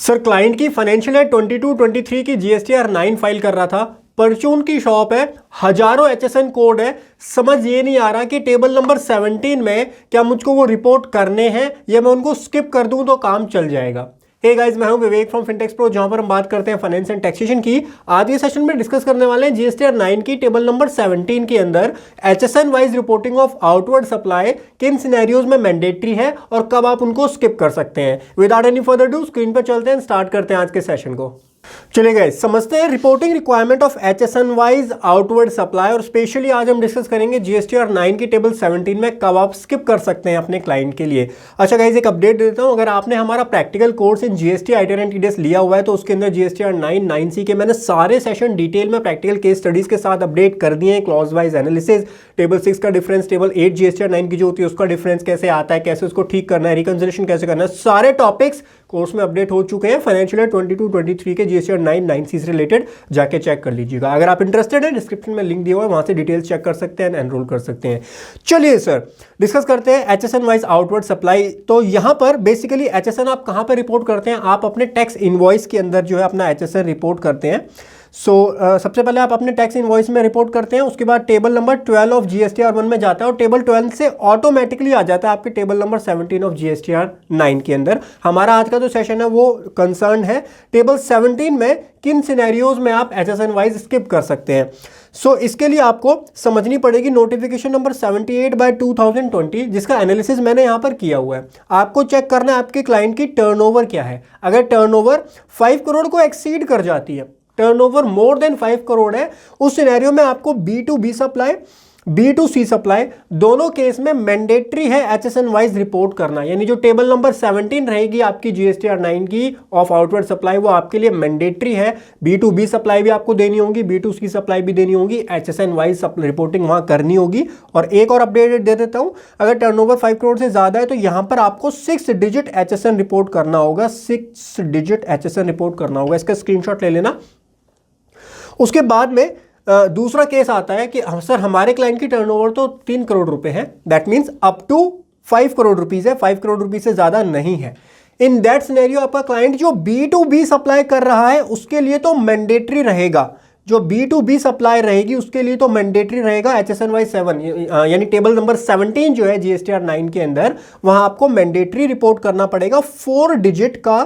Sir client की financial year 22-23 की GSTR 9 file कर रहा था। परचून की शॉप है, हजारों एचएसएन कोड है। समझ ये नहीं आ रहा कि टेबल नंबर 17 में क्या मुझको वो रिपोर्ट करने हैं या मैं उनको स्किप कर दूं तो काम चल जाएगा। हे गाइस, मैं हूं विवेक फ्रॉम फिनटेक्स प्रो, जहां पर हम बात करते हैं फाइनेंस एंड टैक्सेशन की। आज ये सेशन में डिस्कस करने वाले हैं जीएसटीआर 9 की टेबल नंबर 17 के अंदर HSN wise reporting of outward supply किन सिनेरियोज में मैंडेटरी है और कब आप उनको स्किप कर सकते हैं। Without any further do screen पर चलते हैं, स्टार्ट करते हैं आज के सेशन को। चलिए गाइस, समझते हैं reporting requirement of HSN wise outward supply, और स्पेशली आज हम डिस्कस करेंगे जीएसटीआर 9 की टेबल 17 में कब आप स्किप कर सकते हैं अपने क्लाइंट के लिए। अच्छा गाइस, एक अपडेट देता हूं, अगर आपने हमारा practical course in GST ITR and TDS लिया हुआ है तो उसके अंदर जीएसटीआर 9 9C के मैंने सारे सेशन डिटेल में प्रैक्टिकल केस स्टडीज के साथ अपडेट कर दिए हैं। क्लॉज वाइज एनालिसिस, टेबल 6 का डिफरेंस, टेबल 8 जीएसटीआर 9 की जो होती है उसका डिफरेंस कैसे आता है, कैसे उसको ठीक करना है, रिकंसिडरेशन कैसे करना है, सारे टॉपिक्स कोर्स में अपडेट हो चुके हैं। फाइनेंशियल ईयर 22-23 के जीएसटीआर 9 9C से रिलेटेड जाके चेक कर लीजिएगा। अगर आप इंटरेस्टेड हैं, डिस्क्रिप्शन में लिंक दिया हुआ है, वहां से डिटेल्स चेक कर सकते हैं, एनरोल कर सकते हैं। चलिए सर, डिस्कस करते हैं एचएसएन वाइज आउटवर्ड सप्लाई। तो यहां पर बेसिकली एचएसएन आप कहां पर रिपोर्ट करते हैं? आप अपने टैक्स इनवॉइस के अंदर जो है अपना एचएसएन रिपोर्ट करते हैं। सबसे पहले आप अपने टैक्स इनवॉइस में रिपोर्ट करते हैं, उसके बाद टेबल नंबर 12 ऑफ जीएसटीआर 1 में जाता है और टेबल 12 से ऑटोमेटिकली आ जाता है आपके टेबल नंबर 17 ऑफ जीएसटीआर 9 के अंदर। हमारा आज का जो सेशन है वो कंसर्न है टेबल 17 में किन सिनेरियोज में आप एचएसएन वाइज स्किप कर सकते हैं। इसके लिए आपको समझनी पड़ेगी नोटिफिकेशन नंबर 78/2020, जिसका एनालिसिस मैंने यहां पर किया हुआ है। आपको चेक करना है आपके क्लाइंट की टर्नओवर क्या है। अगर टर्नओवर 5 करोड़ को एक्सीड कर जाती है, टर्नओवर मोर देन 5 करोड़ है, उस सिनेरियो में आपको B2B सप्लाई, B2C सप्लाई दोनों केस में मैंडेटरी है एचएसएन वाइज रिपोर्ट करना। यानी जो टेबल नंबर 17 रहेगी आपकी जीएसटीआर 9 की ऑफ आउटवर्ड सप्लाई, वो आपके लिए मैंडेटरी है। B2B सप्लाई भी आपको देनी होगी, B2C सप्लाई भी देनी होगी, एचएसएन वाइज रिपोर्टिंग वहां करनी होगी। और एक और अपडेट दे देता हूं, अगर टर्नओवर 5 करोड़ से ज्यादा है तो यहां पर आपको 6 डिजिट एचएसएन रिपोर्ट करना होगा, 6 डिजिट एचएसएन रिपोर्ट करना होगा। इसका स्क्रीनशॉट ले लेना। उसके बाद में दूसरा केस आता है कि सर हमारे क्लाइंट की टर्नओवर तो 3 करोड़ रुपए है, that means up to 5 crore rupees है, 5 करोड़ रुपीस से ज्यादा नहीं है। इन दैट सिनेरियो आपका क्लाइंट जो B2B सप्लाई कर रहा है उसके लिए तो मैंडेटरी रहेगा, जो B2B सप्लाई रहेगी उसके लिए तो मैंडेटरी रहेगा एचएसएन वाइज 7, यानी टेबल नंबर 17 जो है जीएसटीआर 9 के अंदर, वहां आपको मैंडेटरी रिपोर्ट करना पड़ेगा, 4 डिजिट का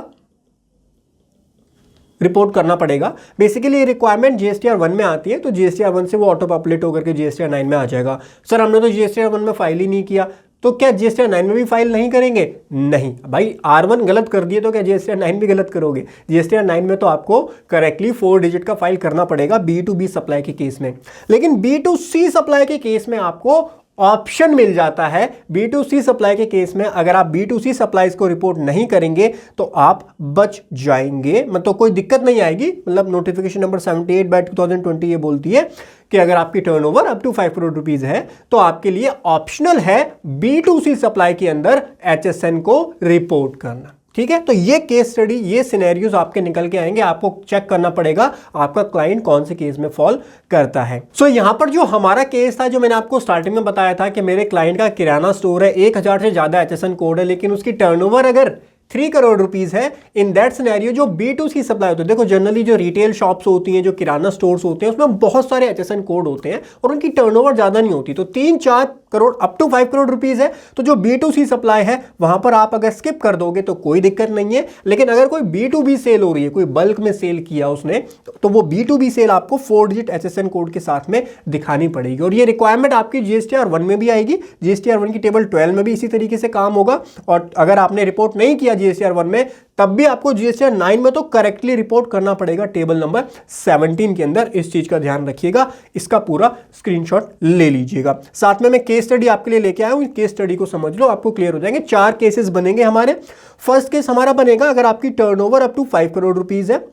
रिपोर्ट करना पड़ेगा। बेसिकली ये रिक्वायरमेंट जीएसटीआर 1 में आती है, तो जीएसटीआर 1 से वो ऑटो पॉपुलेट होकर के जीएसटीआर 9 में आ जाएगा। सर हमने तो जीएसटीआर 1 में फाइल ही नहीं किया, तो क्या जीएसटीआर 9 में भी फाइल नहीं करेंगे? नहीं भाई, R1 गलत कर दिए तो क्या जीएसटीआर 9 भी गलत करोगे? जीएसटीआर 9 में तो आपको करेक्टली 4 डिजिट का फाइल करना पड़ेगा B2B सप्लाई के केस में। लेकिन B2C सप्लाई के केस में आपको ऑप्शन मिल जाता है। B2C सप्लाई के केस में अगर आप B2C सप्लाईज को रिपोर्ट नहीं करेंगे तो आप बच जाएंगे, मतलब कोई दिक्कत नहीं आएगी। मतलब नोटिफिकेशन नंबर 78/2020 ये बोलती है कि अगर आपकी turnover up to 5 crore rupees है तो आपके लिए ऑप्शनल है B2C सप्लाई के अंदर एचएसएन को रिपोर्ट करना। ठीक है, तो ये केस स्टडी, ये सिनेरियोज आपके निकल के आएंगे। आपको चेक करना पड़ेगा आपका क्लाइंट कौन से केस में फॉल करता है। यहां पर जो हमारा केस था, जो मैंने आपको स्टार्टिंग में बताया था कि मेरे क्लाइंट का किराना स्टोर है, 1000 से ज्यादा एचएसएन कोड है, लेकिन उसकी टर्नओवर अगर 3 करोड़ रुपीस है, इन दैट सिनेरियो जो B2C सप्लाई होती है, देखो जनरली जो रिटेल शॉप्स होती हैं, जो किराना स्टोर्स होते हैं, उसमें बहुत सारे एचएसएन कोड होते हैं और उनकी टर्नओवर ज्यादा नहीं होती, तो 3-4 crore up to 5 crore rupees है। तो जो B2C सप्लाई है वहां पर आप अगर स्किप कर दोगे तो कोई दिक्कत नहीं है। लेकिन अगर कोई B2B सेल हो रही है, कोई बल्क में सेल किया उसने, तो वो B2B सेल आपको 4 डिजिट एचएसएन कोड के साथ में दिखानी पड़ेगी। और ये रिक्वायरमेंट आपकी जीएसटीआर 1 में भी आएगी, जीएसटीआर 1 की टेबल 12 में भी इसी तरीके से काम होगा। और अगर आपने रिपोर्ट नहीं किया जीएसटीआर 1 में, तब भी आपको जीएसटीआर 9 में तो करेक्टली रिपोर्ट करना पड़ेगा टेबल नंबर 17 के अंदर। इस चीज का ध्यान रखिएगा, इसका पूरा स्क्रीनशॉट ले लीजिएगा। साथ में मैं केस स्टडी आपके लिए लेके आया हूं, केस स्टडी को समझ लो, आपको क्लियर हो जाएंगे। 4 केसेस बनेंगे हमारे। फर्स्ट केस हमारा बनेगा अगर आपकी turnover up to 5 crore rupees है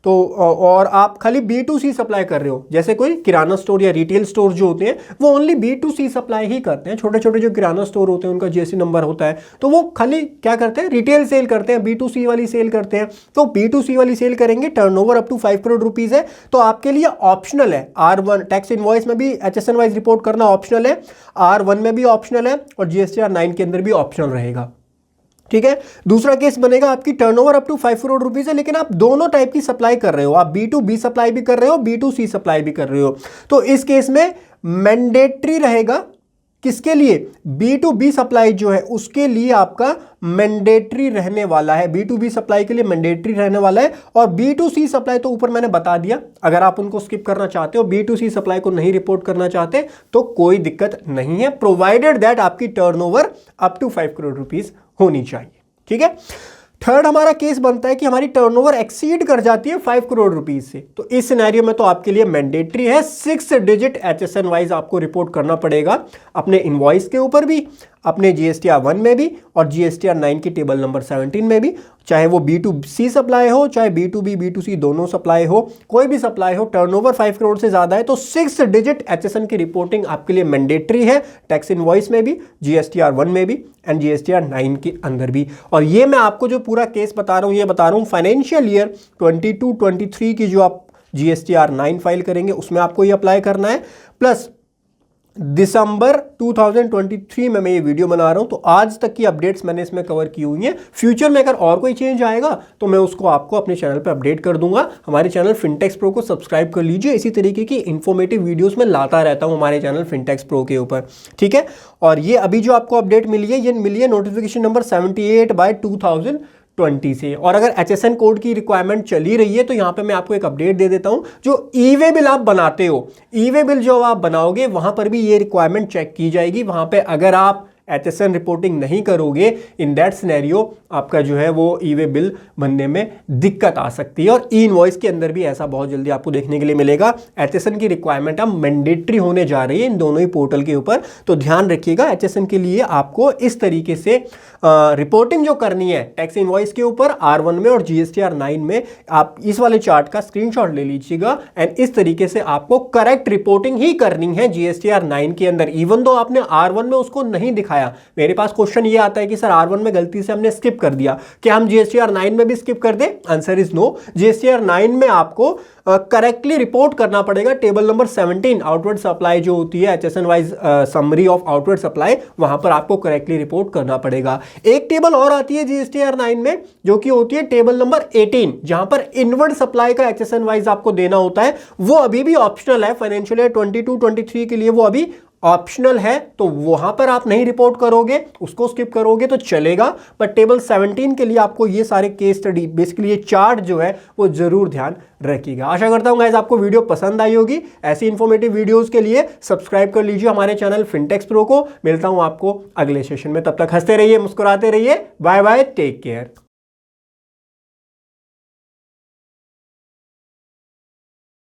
तो, और आप खाली B2C सप्लाई कर रहे हो, जैसे कोई किराना स्टोर या रिटेल स्टोर जो होते हैं वो ओनली B2C सप्लाई ही करते हैं। छोटे छोटे जो किराना स्टोर होते हैं उनका जीएसटी नंबर होता है, तो वो खाली क्या करते हैं, रिटेल सेल करते हैं, B2C वाली सेल करते हैं। तो B2C वाली सेल करेंगे, turnover up to 5 crore rupees है, तो आपके लिए ऑप्शनल है R1 टैक्स इनवॉइस में भी एचएसएन वाइज रिपोर्ट करना ऑप्शनल है, R1 में भी ऑप्शनल है और जीएसटीआर 9 के अंदर भी ऑप्शनल रहेगा। ठीक है। दूसरा केस बनेगा आपकी turnover up to 5 crore rupees है, लेकिन आप दोनों टाइप की सप्लाई कर रहे हो, आप B2B सप्लाई भी कर रहे हो, B2C सप्लाई भी कर रहे हो। तो इस केस में मैंडेटरी रहेगा किसके लिए, B2B सप्लाई जो है उसके लिए आपका मैंडेटरी रहने वाला है, B2B सप्लाई के लिए मैंडेटरी रहने वाला है। और B2C सप्लाई तो ऊपर मैंने बता दिया, अगर आप उनको स्किप करना चाहते हो, B2C सप्लाई को नहीं रिपोर्ट करना चाहते तो कोई दिक्कत नहीं है, प्रोवाइडेड दैट आपकी turnover up to 5 crore rupees होनी चाहिए। ठीक है। थर्ड हमारा केस बनता है कि हमारी टर्नओवर एक्सीड कर जाती है 5 करोड़ रुपीस से, तो इस सिनेरियो में तो आपके लिए मैंडेटरी है 6 डिजिट HSN वाइज आपको रिपोर्ट करना पड़ेगा, अपने इनवॉइस के ऊपर भी, अपने GSTR 1 में भी और GSTR 9 की टेबल नंबर 17 में भी, चाहे वो B2C सप्लाई हो, चाहे B2B B2C दोनों सप्लाई हो, कोई भी सप्लाई हो, टर्नओवर 5 करोड़ से ज्यादा है तो 6 डिजिट HSN की रिपोर्टिंग आपके लिए मैंडेटरी है, टैक्स इनवॉइस में भी, GSTR 1 में भी एंड GSTR 9 के अंदर भी। और ये मैं आपको जो पूरा केस बता रहा हूं, ये बता रहा हूं फाइनेंशियल ईयर 22-23 की जो आप GSTR 9 फाइल करेंगे उसमें आपको ये अप्लाई करना है, प्लस दिसंबर 2023 में मैं ये वीडियो बना रहा हूं, तो आज तक की अपडेट्स मैंने इसमें कवर की हुई हैं। फ्यूचर में अगर और कोई चेंज आएगा तो मैं उसको आपको अपने चैनल पे अपडेट कर दूंगा। हमारे चैनल फिनटेक्स प्रो को सब्सक्राइब कर लीजिए, इसी तरीके की इंफॉर्मेटिव वीडियोस में लाता रहता हूं हमारे चैनल फिनटेक्स प्रो के ऊपर। ठीक है। और ये अभी जो आपको अपडेट मिली है, ये मिली है नोटिफिकेशन नंबर 78/2020 से। और अगर HSN कोड की रिक्वायरमेंट चली रही है तो यहां पे मैं आपको एक अपडेट दे देता हूं, जो ई-वे बिल आप बनाते हो, ई-वे बिल जो आप बनाओगे वहां पर भी ये रिक्वायरमेंट चेक की जाएगी। वहां पे अगर आप HSN रिपोर्टिंग नहीं करोगे, इन दैट सिनेरियो आपका जो है वो ई-वे बिल बनने में दिक्कत आ सकती है। और ई इनवॉइस के अंदर भी ऐसा बहुत जल्दी आपको देखने के लिए मिलेगा। HSN की रिक्वायरमेंट अब मैंडेटरी होने जा रही है इन दोनों ही पोर्टल के ऊपर, तो ध्यान रखिएगा। HSN के लिए आपको इस तरीके से रिपोर्टिंग जो करनी है टैक्स इनवॉइस के ऊपर R1 में और GSTR 9 में, आप इस वाले चार्ट का स्क्रीनशॉट ले लीजिएगा एंड इस तरीके से आपको करेक्ट रिपोर्टिंग ही करनी है GSTR 9 के अंदर। इवन दो आपने R1 में उसको नहीं दिखाया, मेरे पास क्वेश्चन ये आता है कि सर R1 में गलती से हमने स्किप कर दिया, क्या हम GSTR 9 में भी स्किप कर दें? Answer is no. GSTR 9 में आपको करेक्टली रिपोर्ट करना पड़ेगा टेबल नंबर 17, आउटवर्ड सप्लाई जो होती है HSN wise summary of outward supply, वहां पर आपको करेक्टली रिपोर्ट करना पड़ेगा। एक टेबल और आती है GSTR 9 में जो कि होती है टेबल नंबर 18, जहां पर इनवर्ड सप्लाई का HSN वाइज आपको देना होता है, वो अभी भी ऑप्शनल है। फाइनेंशियल ईयर 22-23 के लिए वो अभी ऑप्शनल है, तो वहां पर आप नहीं रिपोर्ट करोगे, उसको स्किप करोगे तो चलेगा, पर टेबल 17 के लिए आपको ये सारे केस स्टडी, बेसिकली ये चार्ट जो है वो जरूर ध्यान रखिएगा। आशा करता हूं गाइस आपको वीडियो पसंद आई होगी। ऐसी इंफॉर्मेटिव वीडियोस के लिए सब्सक्राइब कर लीजिए हमारे चैनल फिनटेक्स प्रो को। मिलता हूं आपको अगले सेशन में, तब तक हंसते रहिए, मुस्कुराते रहिए। Bye bye, take care.